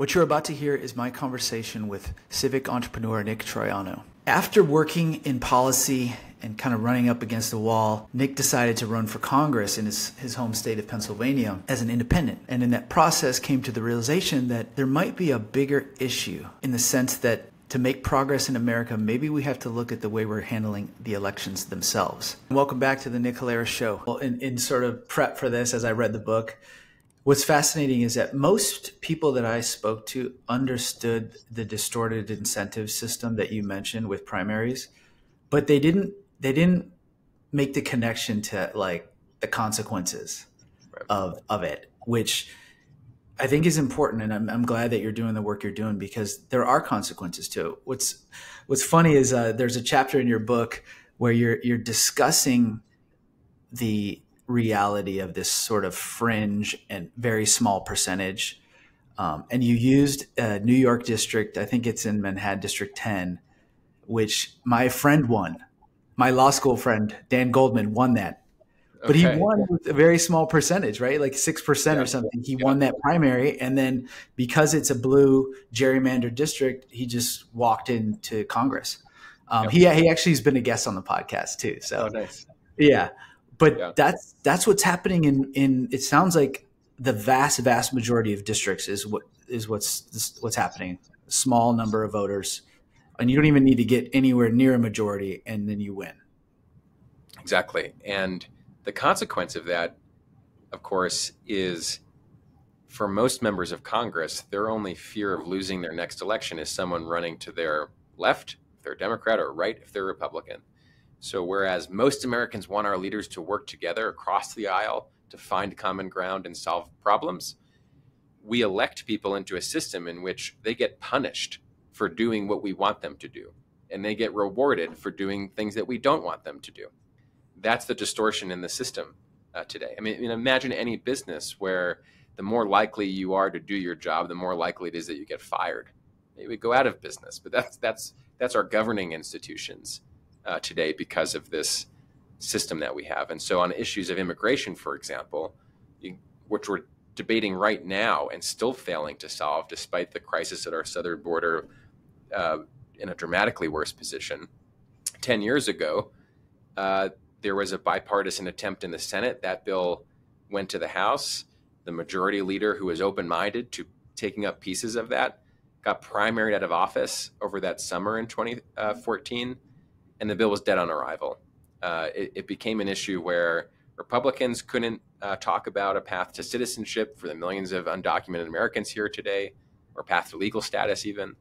What you're about to hear is my conversation with civic entrepreneur Nick Troiano. After working in policy and kind of running up against the wall, Nick decided to run for Congress in his home state of Pennsylvania as an independent. And in that process came to the realization that there might be a bigger issue in the sense that to make progress in America, maybe we have to look at the way we're handling the elections themselves. Welcome back to the Nick Hilera Show. Well, in sort of prep for this, as I read the book, what's fascinating is that most people that I spoke to understood the distorted incentive system that you mentioned with primaries, but they didn't make the connection to like the consequences of it, which I think is important. And I'm glad that you're doing the work you're doing because there are consequences to it. What's funny is there's a chapter in your book where you're discussing the reality of this sort of fringe and very small percentage. And you used New York district, I think it's in Manhattan District 10, which my friend won. My law school friend, Dan Goldman, won that. But he won with a very small percentage, right? Like 6% or something. He won that primary. And then because it's a blue gerrymandered district, he just walked into Congress. He actually has been a guest on the podcast too. So nice. Yeah. But that's what's happening in it sounds like the vast majority of districts is what's happening. A small number of voters, and you don't even need to get anywhere near a majority, and then you win. Exactly. And the consequence of that, of course, is for most members of Congress, their only fear of losing their next election is someone running to their left, if they're Democrat, or right, if they're Republican. So whereas most Americans want our leaders to work together across the aisle to find common ground and solve problems, we elect people into a system in which they get punished for doing what we want them to do, and they get rewarded for doing things that we don't want them to do. That's the distortion in the system today. I mean, imagine any business where the more likely you are to do your job, the more likely it is that you get fired. Maybe we go out of business, but that's our governing institutions today because of this system that we have. And so on issues of immigration, for example, which we're debating right now and still failing to solve despite the crisis at our southern border in a dramatically worse position. 10 years ago, there was a bipartisan attempt in the Senate. That bill went to the House. The majority leader, who was open-minded to taking up pieces of that, got primaried out of office over that summer in 2014. And the bill was dead on arrival. It became an issue where Republicans couldn't talk about a path to citizenship for the millions of undocumented Americans here today, or path to legal status even.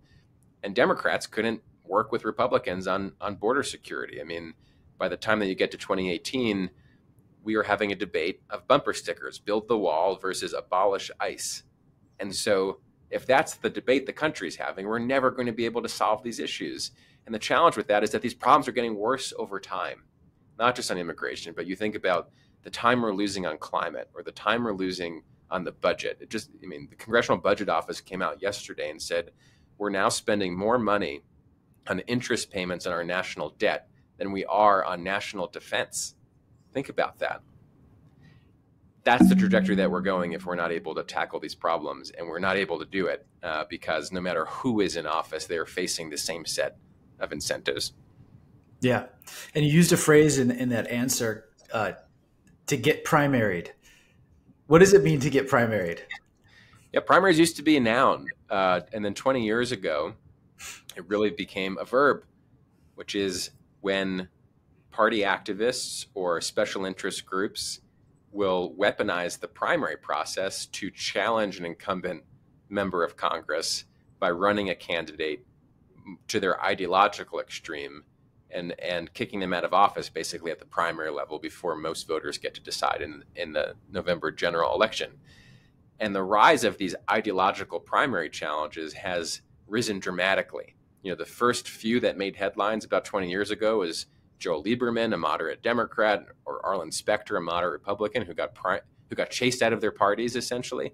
And Democrats couldn't work with Republicans on border security. I mean, by the time that you get to 2018, we are having a debate of bumper stickers, build the wall versus abolish ICE. And so if that's the debate the country's having, we're never going to be able to solve these issues. And the challenge with that is that these problems are getting worse over time, not just on immigration, but you think about the time we're losing on climate or the time we're losing on the budget. The Congressional Budget Office came out yesterday and said, we're now spending more money on interest payments on our national debt than we are on national defense. Think about that. That's the trajectory that we're going if we're not able to tackle these problems, and we're not able to do it because no matter who is in office, they are facing the same set of incentives. Yeah. And you used a phrase in that answer, to get primaried. What does it mean to get primaried? Yeah, primaries used to be a noun. And then 20 years ago, it really became a verb, which is when party activists or special interest groups will weaponize the primary process to challenge an incumbent member of Congress by running a candidate to their ideological extreme and kicking them out of office basically at the primary level before most voters get to decide in the November general election. And the rise of these ideological primary challenges has risen dramatically. The first few that made headlines about 20 years ago was Joe Lieberman, a moderate Democrat, or Arlen Specter, a moderate Republican, who got chased out of their parties essentially.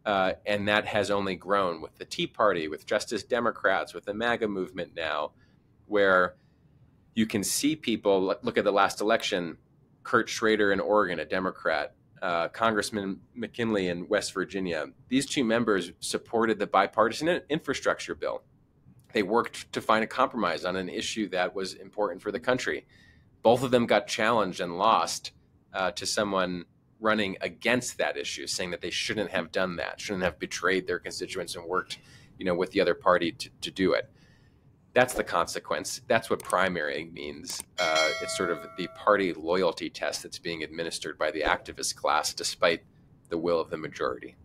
And that has only grown with the Tea Party, with Justice Democrats, with the MAGA movement now, where you can see people look at the last election. Kurt Schrader in Oregon, a Democrat, Congressman McKinley in West Virginia, these two members supported the bipartisan infrastructure bill. They worked to find a compromise on an issue that was important for the country. Both of them got challenged and lost to someone running against that issue, saying that they shouldn't have done that, shouldn't have betrayed their constituents and worked, with the other party to do it. That's the consequence. That's what primary means. It's sort of the party loyalty test that's being administered by the activist class, despite the will of the majority.